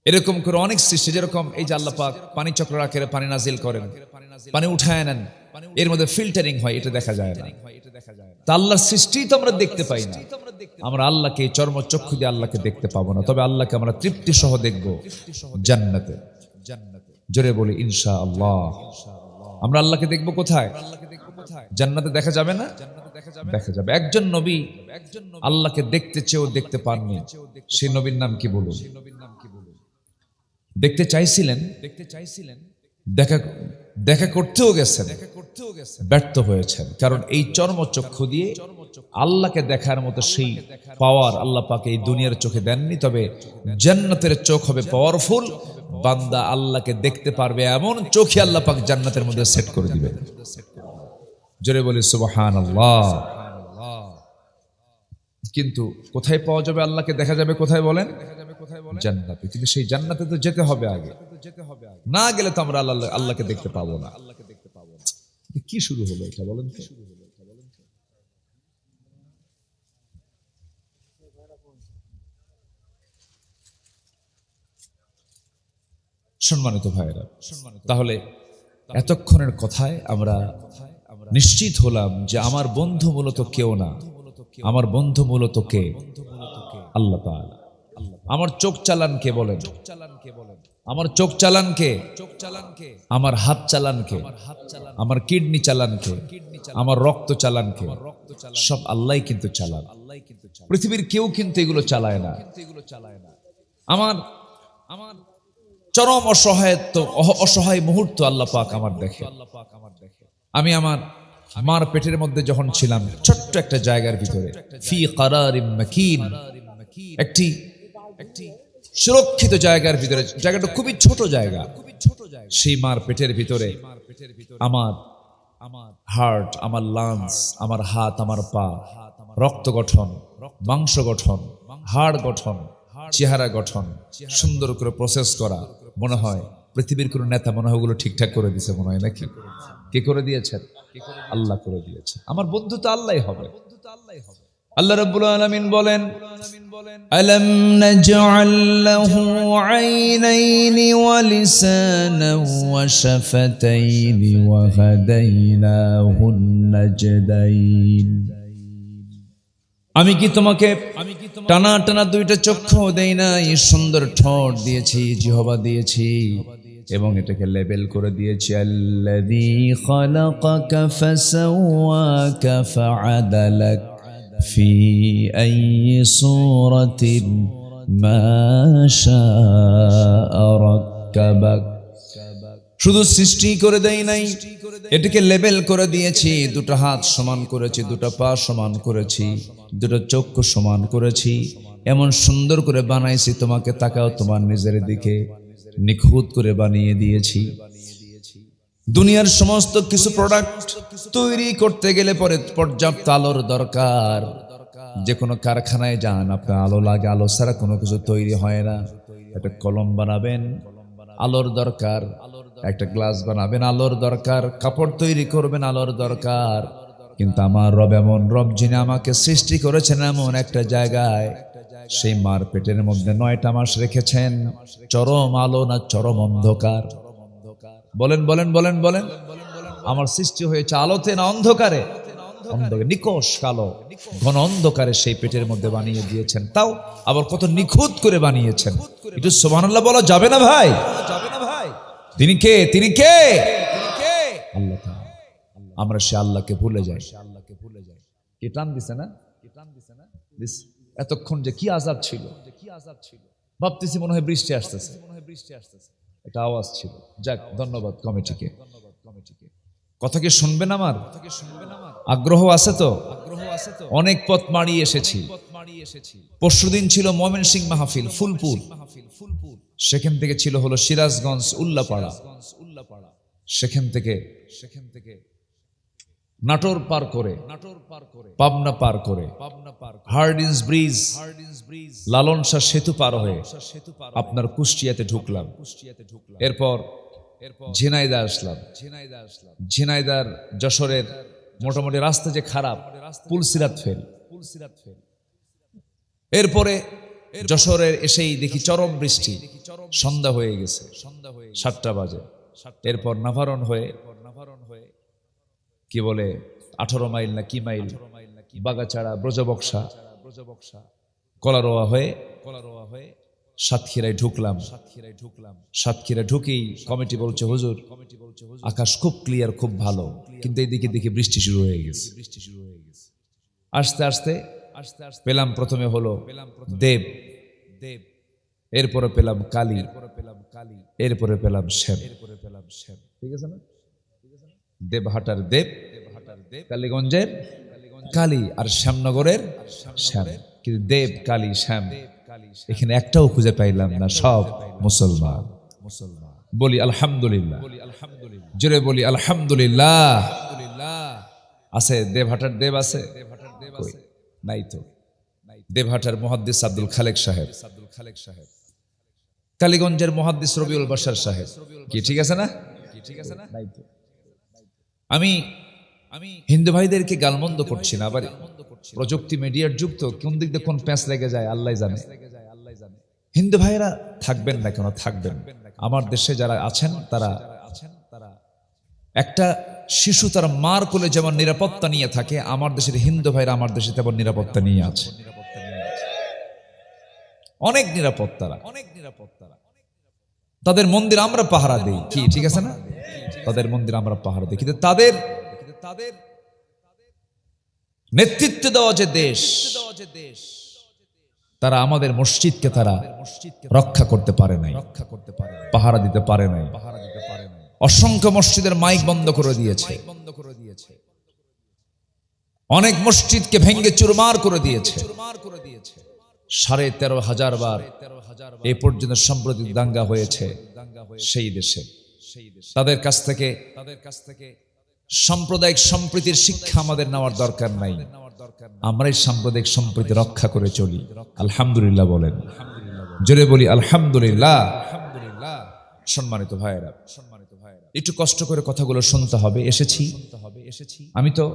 এরকম করে অনেক সৃষ্টি, যেরকম এই যে আল্লাহ পাক পানি চক্র আকারে পানি নাজিল করেন, পানি উঠায় নেন, এর মধ্যে ফিল্টারিং হয়, এটা দেখা যায় না। তা আল্লাহর সৃষ্টি তো আমরা দেখতে পাই না, আমরা আল্লাহকে চর্মচক্ষু দিয়ে আল্লাহকে দেখতে পাবো না, তবে আল্লাহকে আমরা তৃপ্তি সহ দেখবো জান্নাতে। জোরে বলি ইনশাআল্লাহ। আমরা আল্লাহকে দেখবো কোথায়? জান্নাতে। দেখা যাবে না? দেখা যাবে। একজন নবী আল্লাহকে দেখতে চেয়েও দেখতে পাননি, সেই নবীর নাম কি বলুন? দেখতে চাইছিলেন, দেখা করতেও গেছেন, ব্যর্থ হয়েছেন, কারণ এই চর্মচক্ষু দিয়ে আল্লাহকে দেখার মতো সেই পাওয়ার আল্লাহ পাক এই দুনিয়ার চোখে দেননি। তবে জান্নাতের চোখ হবে পাওয়ারফুল, বান্দা আল্লাহকে দেখতে পারবে এমন চোখই আল্লাহ পাক জান্নাতের মধ্যে সেট করে দিবে। জোরে বলি সুবহানাল্লাহ। কিন্তু কোথায় পাওয়া যাবে আল্লাহকে দেখা যাবে? কোথায় বলেন? জান্নাতে। কিন্তু সেই জান্নাতে তো যেতে হবে আগে, না গেলে তো আমরা আল্লাহকে দেখতে পাবো না। কি শুরু হলো এটা বলেন তো? সম্মানিত ভাইয়েরা, তাহলে এতক্ষণের কথায় আমরা নিশ্চিত হলাম যে আমার বন্ধু মূলত কেউ না, আমার বন্ধু মূলত কে? আল্লাহ তাআলা। আমার চোখ চালান কে বলেন? আমার চোখ চালান কে? আমার হাত চালান কে? আমার কিডনি চালান কে? আমার রক্ত চালান কে? সব আল্লাহই কিন্তু চালান। পৃথিবীর কেউ কিন্তু এগুলো চালায় না। আমার চরম অসহায় মুহূর্ত আল্লাহ পাক আমার দেখে। আমি আমার মার পেটের মধ্যে যখন ছিলাম, ছোট্ট একটা জায়গার ভিতরে, ফি কারারিম মাকিন, একটি সুরক্ষিত জায়গার ভিতরে, জায়গাটা খুবই ছোট জায়গা, সেই মার পেটের ভিতরে আমার হার্ট, আমার লাংস, আমার হাত, আমার পা, রক্ত গঠন, মাংস গঠন, হাড় গঠন, চেহারা গঠন সুন্দর করে প্রসেস করা। মনে হয় পৃথিবীর কোন নেতা মনে হয় ওগুলো ঠিকঠাক করে দিয়েছে, মনে হয় নাকি? কে করে দিয়েছেন? আল্লাহ করে দিয়েছে। আমার বন্ধু তো আল্লাহই হবে। আল্লাহ রাব্বুল আলামিন বলেন, আলাম নাজআল লাহু আইনাইনি ওয়া লিসানান ওয়া শাফাতাইনি ওয়া হাদাইনাহুন নাজদাইন। আমি কি তোমাকে টানা টানা দুইটা চক্ষু দেই নাই? সুন্দর ঠোঁট দিয়েছি, জিহ্বা দিয়েছি, এবং এটাকে লেবেল করে দিয়েছি। আল্লাযী খালাকাকা ফাসাওয়াকা ফাআদালাক ফি আইয়ি সূরাতিন মা শাআ রাক্কাবাক। শুধু সৃষ্টি করে দেই নাই, এটাকে লেবেল করে দিয়েছি। দুটো হাত সমান করেছি, দুটো পা সমান করেছি, দুটো চক্ষু সমান করেছি, এমন সুন্দর করে বানাইছি তোমাকে। তাকাও তোমার নিজের দিকে, নিখুঁত করে বানিয়ে দিয়েছি। দুনিয়ার সমস্ত কিছু প্রোডাক্ট তৈরি করতে গেলে পরে পর্যাপ্ত আলোর দরকার। যে কোনো কারখানায় যান, আপনার আলো লাগে, আলো ছাড়া কোনো কিছু তৈরি হয় না। একটা কলম বানাবেন, আলোর দরকার। একটা গ্লাস বানাবেন, আলোর দরকার। কাপড় তৈরি করবেন, আলোর দরকার। কিন্তু আমার রব এমন রব, যিনি আমাকে সৃষ্টি করেছেন এমন একটা জায়গায়, সেই মার পেটের মধ্যে 9টা মাস রেখেছেন। চরম আলো না চরম অন্ধকার? বলেন বলেন বলেন বলেন। আমার সৃষ্টি হয়েছে আলোতে না অন্ধকারে? অন্ধকার, নিকষ কালো ঘন অন্ধকারে সেই পেটের মধ্যে বানিয়ে দিয়েছেন। তাও আবার কত নিখুঁত করে বানিয়েছেন। একটু সুবহানাল্লাহ বলা যাবে না ভাই? তিনি কে? তিনি কে? আল্লাহ তাআলা। আমরা সে আল্লাহকে ভুলে যাই। কি টান দিছে না? এতক্ষণ যে কি আযাব ছিল, ভাবতেছি মনে হয় বৃষ্টি আসতেছে। এটা আওয়াজ ছিল। যাক, ধন্যবাদ কমিটিকে। কথা কি শুনবেন? আমার আগ্রহ আছে তো? অনেক পথ মাড়িয়ে এসেছি। পরশুদিন ছিল ময়মনসিংহ মাহফিল, ফুলপুর। সেখান থেকে ছিল হলো সিরাজগঞ্জ, উল্লাপাড়া। সেখান থেকে নাটোর পার করে, পাবনা পার করে, হার্ডিন্স ব্রিজ, লালন শাহ সেতু পার হয়ে আপনার কুষ্টিয়াতে ঢুকলাম। এরপর ঝিনাইদা আসলাম। ঝিনাইদার যশোরের মোটামুটি রাস্তা যে খারাপ, পুলসিরাত ফেল। এরপরে যশোরের এসেই দেখি চরম বৃষ্টি। সন্ধ্যা হয়ে গেছে, 7টা বাজে। এরপর নাভারণ হয়ে, কি বলে 18 মাইল না কি মাইল, বাগাচাড়া, ব্রজবক্সা, কলারোয়া হয়ে সাতক্ষীরায় ঢুকলাম। সাতক্ষীরা ঢুকেই কমিটি বলছে, হুজুর আকাশ খুব ক্লিয়ার, খুব ভালো, কিন্তু এইদিকে দেখি বৃষ্টি শুরু হয়ে গেছে। আস্তে আস্তে পেলাম, প্রথমে হলো দেব, এরপরে পেলাম কালী, এরপরে পেলাম শ্যাম। ঠিক আছে না? দেবহাটার দেব, কালীগঞ্জের কালী, আর শ্যামনগরের শ্যাম। কিন্তু দেব, কালী, শ্যাম এখানে একটাও খুঁজে পাইলাম না। সব মুসলমান। বলি আলহামদুলিল্লাহ, জোরে বলি আলহামদুলিল্লাহ। আছে দেবহাটার দেব? আছে? নাই তো। দেবহাটার মুহাদ্দিস আব্দুল খালেক সাহেব, কালীগঞ্জের মুহাদ্দিস রবিউল বাশার সাহেব। কি ঠিক আছে না? নাই তো। আমি হিন্দু ভাইদেরকে গালমন্দ করছি না, আবার প্রযুক্তি মিডিয়ার যুগ তো, কোন দিক দিয়ে কোন প্যাঁচ লেগে যায় আল্লাহ জানে। হিন্দু ভাইরা থাকবেন না কেন? থাকবেন। আমার দেশে যারা আছেন তারা, একটা শিশু তার মার কোলে যেমন নিরাপত্তা নিয়ে থাকে, আমার দেশের হিন্দু ভাইরা আমার দেশে তেমন নিরাপত্তা নিয়ে আছে। অনেক নিরাপত্তারা, তাদের মন্দির আমরা পাহারা দিই। কি ঠিক আছে না? তাদের মন্দির আমরা পাহারা দিই, কিন্তু তাদের নেতৃত্ব দেওয়া যে দেশ, তারা আমাদের মসজিদকে তারা রক্ষা করতে পারে নাই, পাহারা দিতে পারে নাই। অসংখ্য মসজিদের মাইক বন্ধ করে দিয়েছে, অনেক মসজিদকে ভেঙ্গে চুরমার করে দিয়েছে। 13,500 বার এ পর্যন্ত সাম্প্রতিক দাঙ্গা হয়েছে সেই দেশে। তাদের কাছ থেকে সাম্প্রদায়িক সম্প্রীতির শিক্ষা আমাদের নেওয়ার দরকার নাই। আমরাই সাম্প্রদায়িক সম্প্রীতি রক্ষা করে চলি। আলহামদুলিল্লাহ বলেন, জোরে বলি আলহামদুলিল্লাহ। সম্মানিত ভাইয়েরা, একটু কষ্ট করে কথাগুলো শুনতে হবে। এসেছি, আমি তো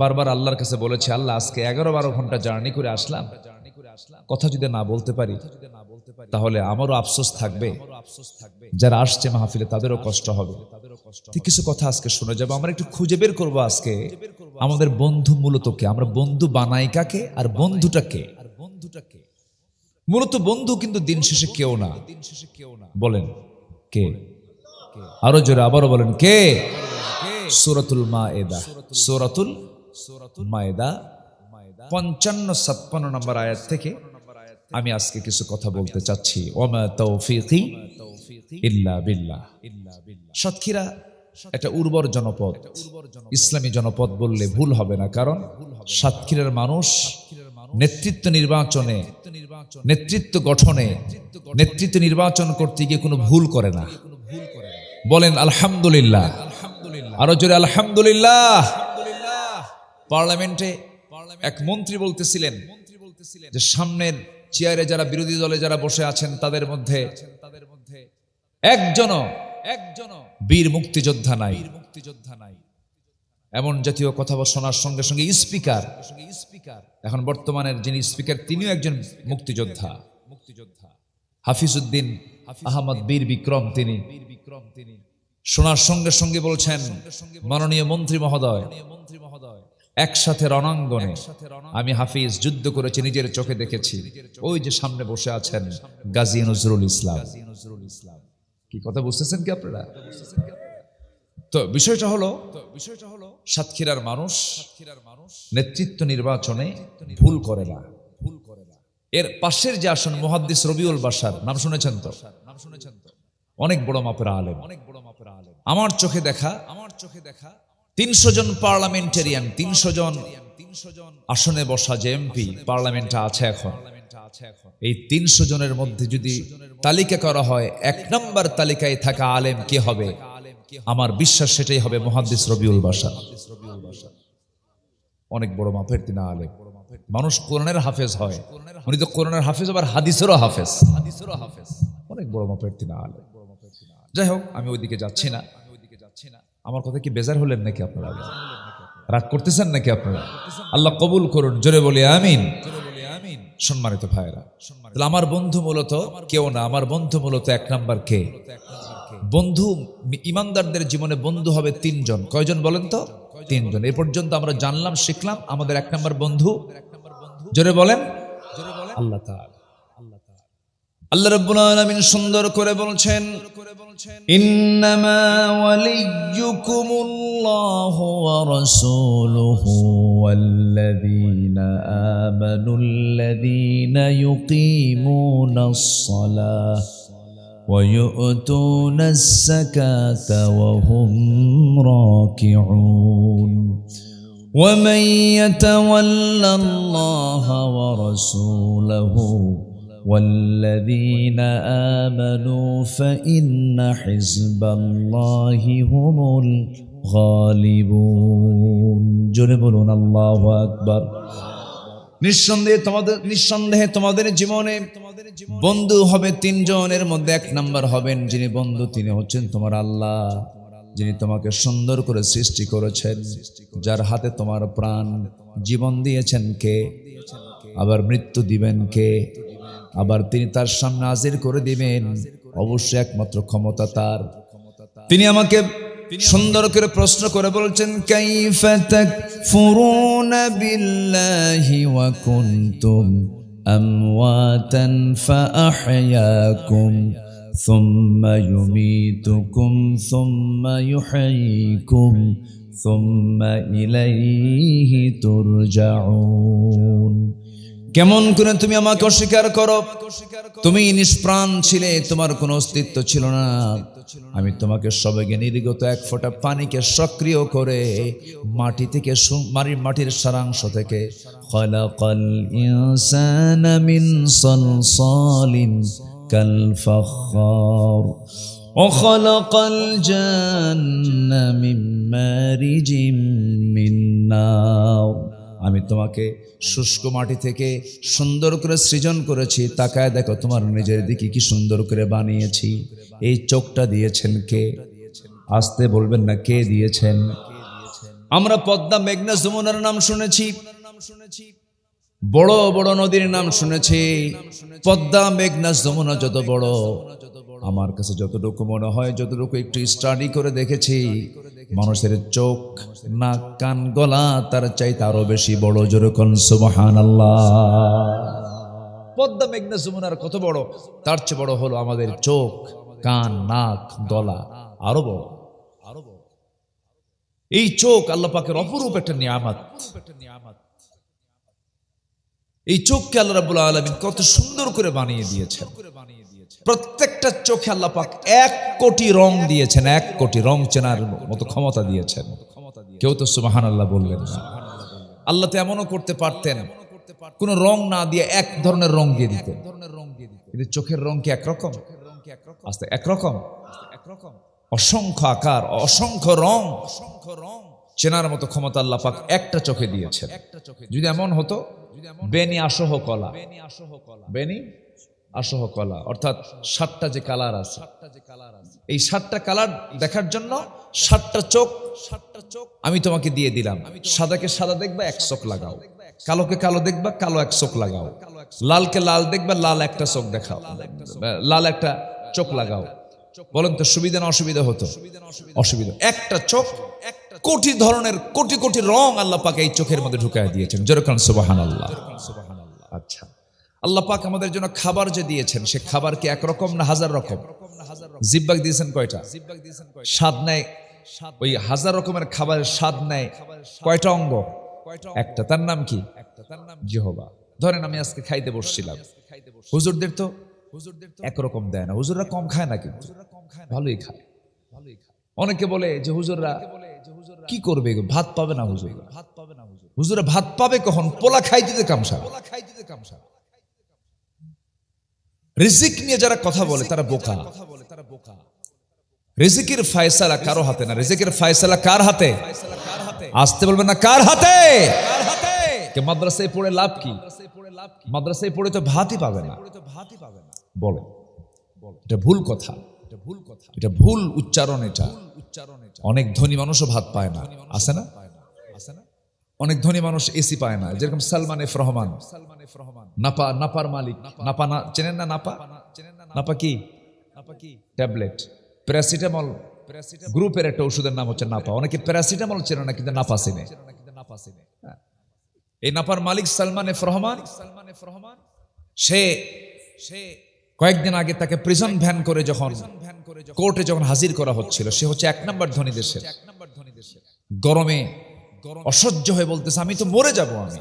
বারবার আল্লাহর কাছে বলেছি, আল্লাহ আজকে 11-12 ঘন্টা জার্নি করে আসলাম, কথা যদি না বলতে পারি তাহলে আমারও আফসোস থাকবে, যারা আসছে মাহফিলে তাদেরও কষ্ট হবে। কিছু কথা আজকে শুনে যাবো। আমরা একটু খুঁজে বের করবো আজকে আমাদের বন্ধু মূলত কে, আমরা বন্ধু বানাই কাকে, আর বন্ধুটা কে। মূলত বন্ধু কিন্তু দিন শেষে কেউ না। বলেন কে? আরো জোরে আবারও বলেন কে? সূরাতুল মায়েদা, সূরাতুল মায়েদা 55-56 নম্বর আয়াত থেকে আমি আজকে কিছু কথা বলতে চাচ্ছি। ওমা তৌফিকি ইল্লা বিল্লাহ। সাতক্ষীরা একটা উর্বর জনপদ, ইসলামী জনপদ বললে ভুল হবে না, কারণ সাতক্ষীরার মানুষ নেতৃত্ব নির্বাচনে, নেতৃত্ব গঠনে, নেতৃত্ব নির্বাচন করতে গিয়ে কোনো ভুল করে না। বলেন আলহামদুলিল্লাহ। আরো জোরে আলহামদুলিল্লাহ। পার্লামেন্টে এক মন্ত্রী বলতেছিলেন যে সামনের চেয়ারে যারা বিরোধী দলে যারা বসে আছেন তাদের মধ্যে একজন বীর মুক্তিযোদ্ধা নাই। এমন জাতীয় কথা শোনার সঙ্গে সঙ্গে স্পিকার, এখন বর্তমানের যিনি স্পিকার তিনিও একজন মুক্তিযোদ্ধা, হাফিজউদ্দিন আহমদ বীর বিক্রম, তিনি শোনার সঙ্গে সঙ্গে বলছেন, মাননীয় মন্ত্রী মহোদয়, একসাথে রণাঙ্গনে আমি হাফিজ যুদ্ধ করেছি, নিজের চোখে দেখেছি। ওই যে সামনে বসে আছেন গাজী নজরুল ইসলাম। কি কথা বুঝতেছেন কি আপনারা? তো বিষয়টা হলো সাতক্ষীরার মানুষ নেতৃত্ব নির্বাচনে ভুল করে না। এর পাশের যে আসন মুহাদ্দিস রবিউল বাশার, নাম শুনেছেন তো? অনেক বড় মাপের আলেম। আমার চোখে দেখা 300 জন পার্লামেন্টারিয়ান, 300 জন আসনে বসা যে এমপি পার্লামেন্টে আছে এখন, এই 300 জনের মধ্যে যদি তালিকা করা হয়, 1 নম্বর তালিকায় থাকা আলেম কে হবে? আমার বিশ্বাস সেটাই হবে মুহাদ্দিস রবিউল বাশার। অনেক বড় মাপের তিনি আলেম। মানুষ কোরআনের হাফেজ হয়, উনি তো কোরআনের হাফেজ আবার হাদিসেরও হাফেজ। অনেক বড় মাপের তিনি আলেম। যাই হোক, আমি ওইদিকে যাচ্ছি না। আমার কথা কি বেজার হলেন নাকি আপনারা? রাগ করতেছেন নাকি আপনারা? আল্লাহ কবুল করুন, জোরে বলি আমিন। সম্মানিত ভাইরা, তাহলে আমার বন্ধু মূলত কেউ না, আমার বন্ধু মূলত 1 নাম্বার কে? বন্ধু ইমানদারদের জীবনে বন্ধু হবে 3 জন। কয়জন বলেন তো? 3 জন। এ পর্যন্ত আমরা জানলাম, শিখলাম আমাদের 1 নাম্বার বন্ধু, জোরে বলেন, আল্লাহ তাআলা। আল্লাহ রাব্বুল আলামিন সুন্দর করে বলছেন, ইন্নামা ওয়ালিয়্যুকুমুল্লাহু ওয়া রাসূলুহু ওয়াল্লাযীনা আমানুল্লাযীনা ইউকিমুনাস সালাহ ওয়া ইউ'তুনাস যাকাতা ওয়া হুম রাকিউন ওয়া মান ইয়াতাওয়াল্লাল্লাহা ওয়া রাসূলুহু والذين آمنوا فإن حزب الله هم الغالبون জোরে বলুন আল্লাহু আকবার। নিঃসন্দেহে তোমাদের জীবনে বন্ধু হবে 3 জনের মধ্যে 1 নাম্বার হবেন যিনি বন্ধু, তিনি হচ্ছেন তোমার আল্লাহ, যিনি তোমাকে সুন্দর করে সৃষ্টি করেছেন, যার হাতে তোমার প্রাণ। জীবন দিয়েছেন কে? আবার মৃত্যু দিবেন কে? আবার তিনি তার সামনে হাজির করে দিবেন। অবশ্যই একমাত্র ক্ষমতা তার। তিনি আমাকে সুন্দর করে প্রশ্ন করে বলছেন, কাইফা তাকফুরুনা বিল্লাহি ওয়া কুনতুম আমওয়াতান ফাআহইয়াকুম সুম্মা ইউমীতুকুম সুম্মা ইউহয়ীকুম সুম্মা ইলাইহি তুরজাউন। কেমন করে তুমি আমাকে অস্বীকার করো? তুমি নিষ্প্রাণ ছিলে, তোমার কোনো অস্তিত্ব ছিল না। আমি তোমাকে সবেগে নির্গত 1 ফোঁটা পানিকে সক্রিয় করে মাটি থেকে, মাটির সারাংশ থেকে, খালাকাল ইনসানা মিন সালসালিন কাল ফাখার ওয়া খালাকাল জান্না মিন মারিজিম মিন নার। আমি তোমাকে শুষ্ক মাটি থেকে সুন্দর করে সৃজন করেছি। তাকায় দেখো তোমার নিজের দিকে কি সুন্দর করে বানিয়েছি। এই চোখটা দিয়েছেন কে? আসতে বলবেন না, কে দিয়েছেন? আমরা পদ্মা, মেঘনা, যমুনার নাম শুনেছি, বড় বড় নদীর নাম শুনেছি। পদ্মা, মেঘনা, যমুনা যত বড়, আমার কাছে যতটুকু মনে হয়, যতটুকু একটু স্টাডি করে দেখেছি, মানুষের চোখ, নাক, কান, গলা তার চাইতে আরো বেশি বড়। জোরে কোন সুবহানাল্লাহ। পদ্মা, মেঘনা, যমুনার কত বড়, তার চেয়ে বড় হলো আমাদের চোখ, কান, নাক, গলা, আরো বড়। এই চোখ আল্লাহ পাকের অপরূপ একটা নিয়ামত। এই চোখকে আল্লাহ রাব্বুল আলামিন কত সুন্দর করে বানিয়ে দিয়েছেন। প্রত্যেকটা চোখে আল্লাহ পাক 1 কোটি রং দিয়েছেন, 1 কোটি রং চেনার মতো ক্ষমতা দিয়েছেন। কেউ তো সুবহানাল্লাহ বললেন না। আল্লাহ তো এমনও করতে পারতেন কোন রং না দিয়ে 1 ধরনের রং দিয়ে দিতেন, কিন্তু চোখের রং কি একরকম? আস্তে একরকম? অসংখ্য আকার, অসংখ্য রং চেনার মতো ক্ষমতা আল্লাহ পাক একটা চোখে দিয়েছেন। যদি এমন হতো বেনি আসহ কলা, বেনি আসহ কলা অর্থাৎ 7টা যে কালার আছে, এই 7টা কালার দেখার জন্য 7টা চোখ আমি তোমাকে দিয়ে দিলাম। সাদাকে সাদা দেখবা, এক চোখ লাগাও। কালোকে কালো দেখবা, কালো এক চোখ লাগাও। লালকে লাল দেখবা, লাল একটা চোখ দেখাও, লাল একটা চোখ লাগাও। বলেন তো সুবিধা না অসুবিধা হতো? অসুবিধা। একটা চোখ, কোটি ধরনের কোটি কোটি রং আল্লাহ পাক এই চোখের মধ্যে ঢুকায় দিয়েছেন। যেরকম সুবহানাল্লাহ। আচ্ছা, আল্লাহ পাক আমাদের জন্য খাবার যে দিয়েছেন, সে খাবার কি একরকম না হাজার রকম? জিহ্বাক দিয়েছেন কয়টা? স্বাদ নেয় ওই হাজার রকমের খাবারের স্বাদ নেয় কয়টা অঙ্গ? একটা। তার নাম কি? জিহ্বা। ধরেন আমি আজকে খাইতে বসছিলাম, হুজুরদের তো একরকম দেয় না, হুজুররা কম খায় না, কিন্তু ভালোই খায়। অনেকে বলে যে হুজুররা কি করবে, ভাত পাবে না হুজুর। হুজুরা ভাত পাবে কখন? পোলা খাইতে কামসা। রিজিক নিয়ে যারা কথা বলে তারা বোকা। রিজিকের ফয়সালা কারো হাতে না। রিজিকের ফয়সালা কার হাতে? আসতে বলবেন না, কার হাতে? কে মাদ্রাসায় পড়ে লাভ কি? মাদ্রাসায় পড়ে তো ভাতই পাবে না। বলে এটা ভুল কথা, এটা ভুল উচ্চারণ। এটা অনেক ধনী মানুষও ভাত পায় না, আছে না? অনেক ধনী মানুষ এসি পায় না। যেরকম সালমান এফ রহমান, নাপা, নাপার মালিক। নাপা না চেনেন না? নাপা, নাপা কি? ট্যাবলেট, প্যারাসিটামল গ্রুপের একটা ওষুধের নাম হচ্ছে নাপা। অনেকে প্যারাসিটামল চেনে না, কিন্তু নাপা চেনে। এই নাপার মালিক সালমান এফ রহমান, সে কয়েকদিন আগে তাকে প্রিজন ভ্যান করে যখন কোর্টে যখন হাজির করা হচ্ছিল, সে হচ্ছে 1 নম্বর ধনী দেশের। গরমে অসহ্য হয়ে বলতেছে আমি তো মরে যাব। আমি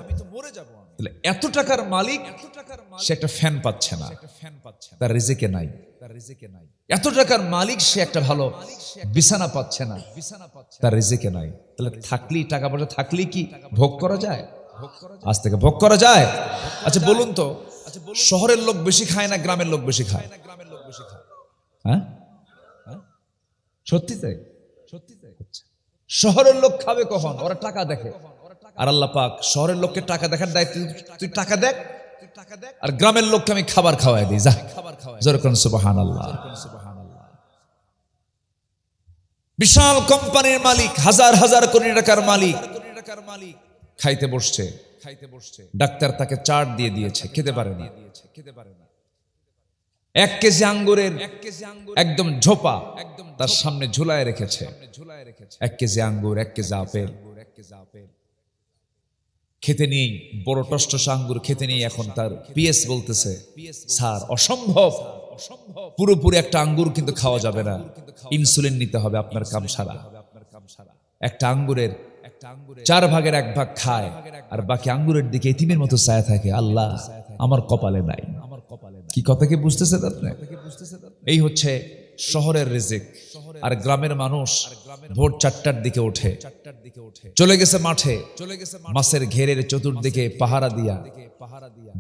এত টাকার মালিক, সে একটা ফ্যান পাচ্ছে না, তার রিজিকে নাই। এত টাকার মালিক, সে একটা ভালো বিছানা পাচ্ছে না, তার রিজিকে নাই। তাহলে থাকলেই, টাকা পয়সা থাকলেই কি ভোগ করা যায়? আজ থেকে ভোগ করা যায়? আচ্ছা বলুন তো, শহরের লোক বেশি খায় না গ্রামের লোক বেশি খায়? হ্যাঁ, সত্যি তাই? শহরের লোক খাবে কখন? ওরা টাকা দেখে। আর আল্লাহ পাক শহরের লোককে টাকা দেখার দায়িত্ব, তুই টাকা দেখ, আর গ্রামের লোককে আমি খাবার খাওয়াই দিই, যা। যেরকম সুবহানাল্লাহ। বিশাল কোম্পানির মালিক, হাজার হাজার কোটি টাকার মালিক, খাইতে বসছে। ডাক্তার তাকে চার্ট দিয়ে দিয়েছে, খেতে পারে না। 1 কেজি আঙ্গুরের একদম ঝোপা তার সামনে ঝুলায় রেখেছে। 1 কেজি আঙ্গুর, 1 কেজি আপেল খেতে নেই। বড় টসটসা আঙ্গুর খেতে নেই। এখন তার পিএস বলতেছে, স্যার অসম্ভব, পুরোপুরি একটা আঙ্গুর কিন্তু খাওয়া যাবে না, ইনসুলিন নিতে হবে আপনার কাম সারা। একটা আঙ্গুরের 4 ভাগের 1 ভাগ খায়, আর বাকি আঙ্গুরের দিকে এতিমের মতো চায় থাকে। আল্লাহ আমার কপালে নাই। কি কথা কি বুঝতেছেন আপনি? এই হচ্ছে শহরের রিজিক। আর গ্রামের মানুষ ভোর 4টার দিকে ওঠে, চলে গেছে মাঠে, মাছের ঘেরের চতুর্দিকে পাহারা দিয়া,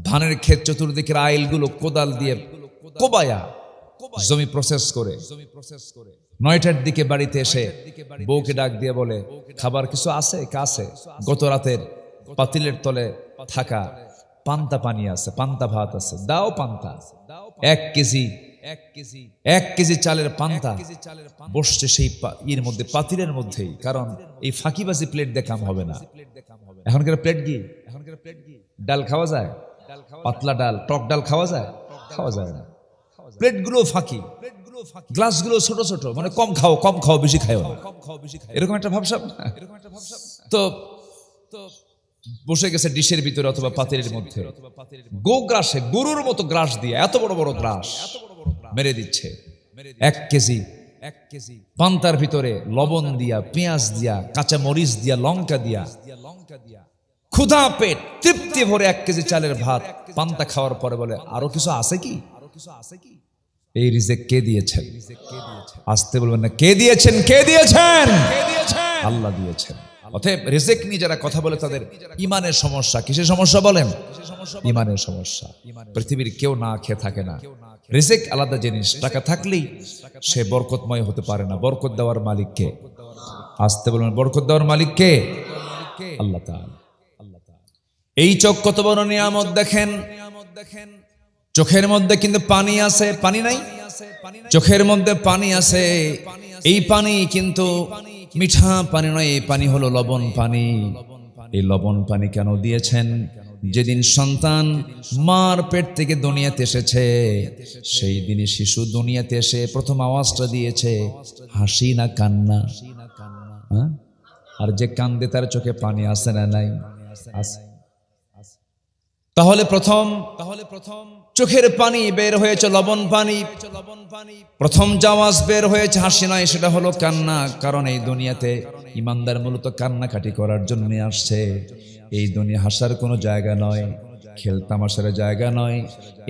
ধানের ক্ষেত চতুর্দিকের আইলগুলো কোদাল দিয়ে কোবায়া জমি প্রসেস করে 9টার দিকে বাড়িতে এসে বউকে ডাক দিয়ে বলে, খাবার কিছু আছে? কাছে গত রাতের পাতিলের তলে থাকা পান্তা পানি আছে, পান্তা ভাত আছে, দাও পান্তা। 1 কেজি চালের পান্তা বসছে সেই এর মধ্যে, পাতিলের মধ্যেই। কারণ এই ফাঁকিবাজি প্লেট দিয়ে কাম হবে না। এখনকার প্লেট কি? ডাল খাওয়া যায়? পাতলা ডাল, টক ডাল খাওয়া যায়? খাওয়া যায় না। প্লেটগুলো ফাঁকি, গ্লাসগুলো ছোট ছোট, মানে কম খাও বেশি খাও না, এরকম একটা ভাবসাব। তো বসে গেছে ডিশের ভিতরে অথবা পাতিলের মধ্যে, গোগ্রাসে গরুর মতো গ্রাস দিয়ে এত বড় বড় গ্রাস মেরে দিচ্ছে। 1 কেজি পান্তার ভিতরে লবণ দিয়া, পেঁয়াজ দিয়া, কাঁচা মরিচ দিয়া, লঙ্কা দিয়া, ক্ষুধা পেট তৃপ্তি ভরে 1 কেজি চালের ভাত পান্তা খাওয়ার পরে বলে, আরো কিছু আছে কি? এই রিজিক কে দিয়েছেন? আসতে বলবেন না, কে দিয়েছেন? কে দিয়েছেন? আল্লাহ দিয়েছেন। অতএব রিজিক নিয়ে যারা কথা বলে তাদের ইমানের সমস্যা। কিসের সমস্যা বলেন? ইমানের সমস্যা। পৃথিবীর কেউ না খেয়ে থাকে না, রিজিক আলাদা জিনিস, টাকা থাকলেই সে বরকতময় হতে পারে না। বরকত দেওয়ার মালিক কে? আসতে বলুন, বরকত দেওয়ার মালিক কে? আল্লাহ তাআলা। এই চোখ কত বড় নিয়ামত দেখেন। চোখের মধ্যে কিন্তু পানি আছে, পানি নাই? চোখের মধ্যে পানি আছে। এই পানি কিন্তু মিঠা পানি নয়, এই পানি হলো লবণ পানি। এই লবণ পানি কেন দিয়েছেন? যেদিন সন্তান মার পেট থেকে দুনিয়াতে এসেছে, সেই দিনই শিশু দুনিয়াতে এসে প্রথম আওয়াজটা দিয়েছে হাসি না কান্না? হ্যাঁ? আর যে কান্দে তার চোখে পানি আসে না নাই? আছে। তাহলে প্রথম চোখের পানি বের হয়েছে লবণ পানি। প্রথম আওয়াজ বের হয়েছে হাসি নয়, সেটা হলো কান্না। কারণ এই দুনিয়াতে ইমানদার মূলত কান্নাকাটি করার জন্য আসছে। এই দুনিয়া হাসার কোনো জায়গা নয়, খেলতামাশার জায়গা নয়,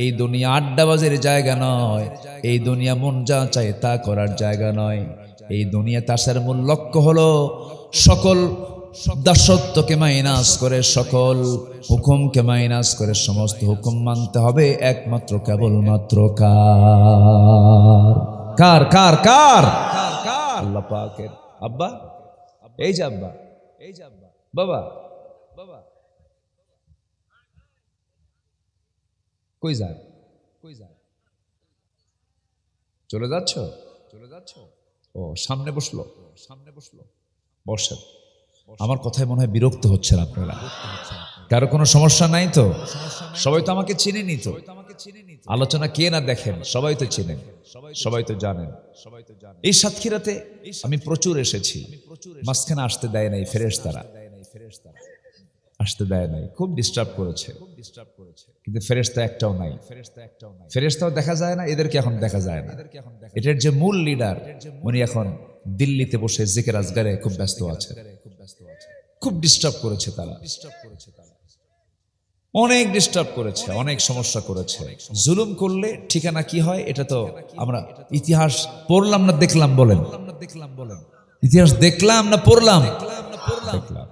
এই দুনিয়া আড্ডাবাজের জায়গা নয়, এই দুনিয়া মন যা চায় তা করার জায়গা নয়। এই দুনিয়াতে আসার মূল লক্ষ্য হলো সকল দাসত্বকে মাইনাস করে, সকল হুকুমকে মাইনাস করে সমস্ত হুকুম মানতে হবে একমাত্র কেবলমাত্র কার? কার কার কার? আল্লাহ পাকের। আব্বা, এই যে আব্বা, এই যে আব্বা, বাবা বাবা কই যায়? কই যায়? চলে যাচ্ছ? চলে যাচ্ছ? ও সামনে বসলো, সামনে বসলো। বসেন। আমার কথায় মনে হয় বিরক্ত হচ্ছেন আপনারা। কারো কোনো সমস্যা নাই তো? সবাই তো আমাকে চিনেনি তো? আলোচনা কে না দেখেন, সবাই তো চিনেন, সবাই তো জানেন। এই সাতক্ষীরাতে আমি প্রচুর এসেছি, মাঝখানে আসতে দেয় নাই ফেরেশতারা, আসতে দেয় নাই, খুব ডিস্টার্ব করেছে। কিন্তু ফেরেশতা একটাও নাই, ফেরেশতাও দেখা যায় না, এদেরকে এখন দেখা যায় না। এটার যে মূল লিডার উনি এখন দিল্লিতে বসে জিকির আজগারে খুব ব্যস্ত আছে। খুব ডিস্টার্ব করেছে তারা, অনেক ডিস্টার্ব করেছে, অনেক সমস্যা করেছে। জুলুম করলে ঠিকানা কি হয় এটা তো আমরা ইতিহাস পড়লাম না দেখলাম? বলেন, ইতিহাস দেখলাম না পড়লাম? দেখলাম।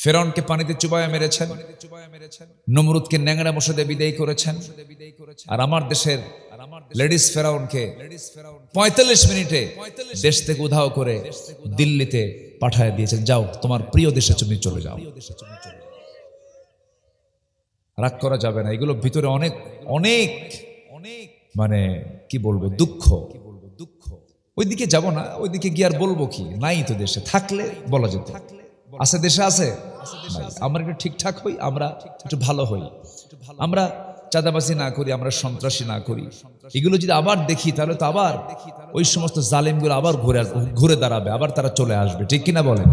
ফেরাউনকে পানিতে চুবায়া মেরেছেন, নমরুদকে ন্যাংরা মশাদে বিদায় করেছেন, আর আমার দেশের লেডিস ফেরাউনকে 45 মিনিটে দেশ থেকে উধাও করে দিল্লিতে পাঠায় দিয়েছেন, যাও তোমার প্রিয় দেশে তুমি চলে যাও। রাগ করা যাবে না, এগুলো ভিতরে অনেক অনেক অনেক মানে কি বলবো দুঃখ। ওইদিকে যাব না, ওইদিকে গিয়ে আর বলবো কি? নাই তো দেশে, থাকলে বলা যেত। আছে দেশে, আছে। আমরা একটু ঠিকঠাক হই, আমরা একটু ভালো হই, আমরা চাঁদাবাজি না করি, আমরা সন্ত্রাসী না করি। এগুলো যদি আবার দেখি তাহলে তো আবার ওই সমস্ত জালেমগুলো আবার ঘুরে দাঁড়াবে, আবার তারা চলে আসবে। ঠিক কিনা বলেন?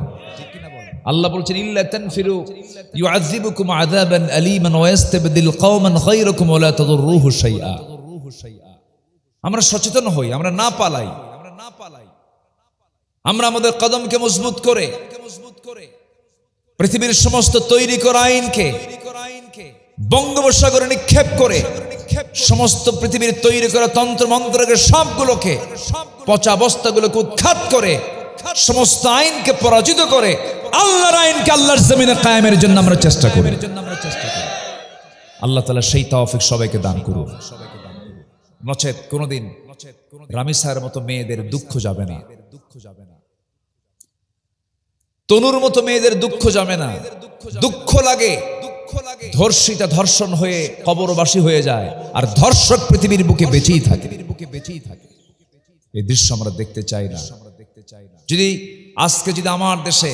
আল্লাহ বলছেন ইল্লা তানফিরু ইউআযিবুকুম আযাবান আলীমান ওয়া ইস্তাবদিল কওমান গায়রাকুম ওয়া লা তাদুররুহু শাইআ। আমরা সচেতন হই, আমরা না পালাই, আমরা আমাদের কদমকে মজবুত করে পৃথিবীর সমস্ত তৈরি করা আইনকে বঙ্গোপসাগরে নিক্ষেপ করে, সমস্ত পৃথিবীর তৈরি করা তন্ত্র মন্ত্রকে সবগুলোকে, পচা বস্তাগুলোকে উৎখাত করে, সমস্ত আইনকে পরাজিত করে আল্লাহর আইনকে আল্লাহর জমিনে কায়েমের জন্য আমরা চেষ্টা করি। আল্লাহ তাআলা সেই তৌফিক সবাইকে দান করুন। নচেত কোনোদিন রামিসার মতো মেয়েদের দুঃখ যাবে না, তনুর মতো মেয়েদের দুঃখ যাবে না। দুঃখ লাগে, ধর্ষিতা ধর্ষণ হয়ে কবরবাসী হয়ে যায়, আর ধর্ষক পৃথিবীর বুকে বেঁচেই থাকে। এই দৃশ্য আমরা দেখতে চাই না। যদি আজকে যদি আমার দেশে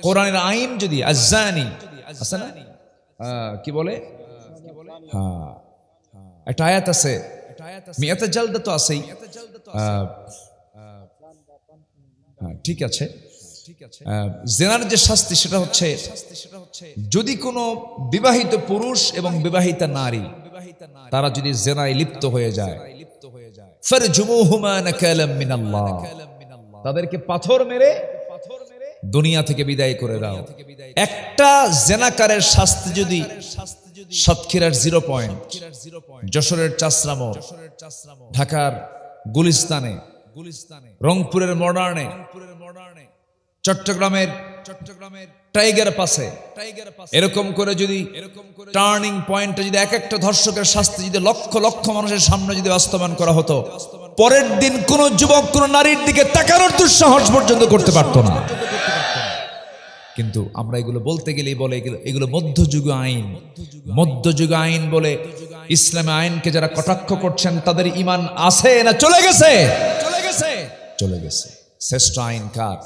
কোরআনের আইন যদি আজ্জানি আছে না, কি বলে, হ্যাঁ একটা আয়াত আছে, মিয়াতে জালদা তো আছেই, হ্যাঁ ঠিক আছে। জেনার যে শাস্তি সেটা হচ্ছে, যদি কোনো বিবাহিত পুরুষ এবং বিবাহিতা নারী তারা যদি জেনায় লিপ্ত হয়ে যায়, ফারজুমুহুমা নাকালাম মিনাল্লাহ, তাদেরকে পাথর মেরে দুনিয়া থেকে বিদায় করে দাও। একটা জেনাকারের শাস্তি যদি সাতক্ষীরার 0 পয়েন্ট, যশোরের চাষরামোর, ঢাকার গুলিস্তানে, রংপুরের মডার্নে, চট্টগ্রামের টাইগার পাসে এরকম করে যদি টার্নিং পয়েন্টে যদি এক একটা ধর্ষকের শাস্তি যদি লক্ষ লক্ষ মানুষের সামনে যদি বাস্তবায়ন করা হতো, পরের দিন কোন যুবক কোন নারীর দিকে তাকানোর দুঃসাহস পর্যন্ত করতে পারতো না। কিন্তু আমরা এগুলো বলতে গেলেই বলে এগুলো মধ্যযুগীয় আইন, মধ্যযুগীয় আইন বলে ইসলামী আইনকে যারা কটাক্ষ করছেন তাদের ঈমান আছে না চলে গেছে? চলে গেছে। শ্রেষ্ঠ আইন কার?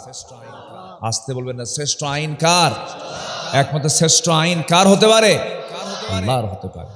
আসতে বলবেন না, শ্রেষ্ঠ আইন কার? একমাত্র শ্রেষ্ঠ আইন কার হতে পারে? আল্লাহর হতে পারে।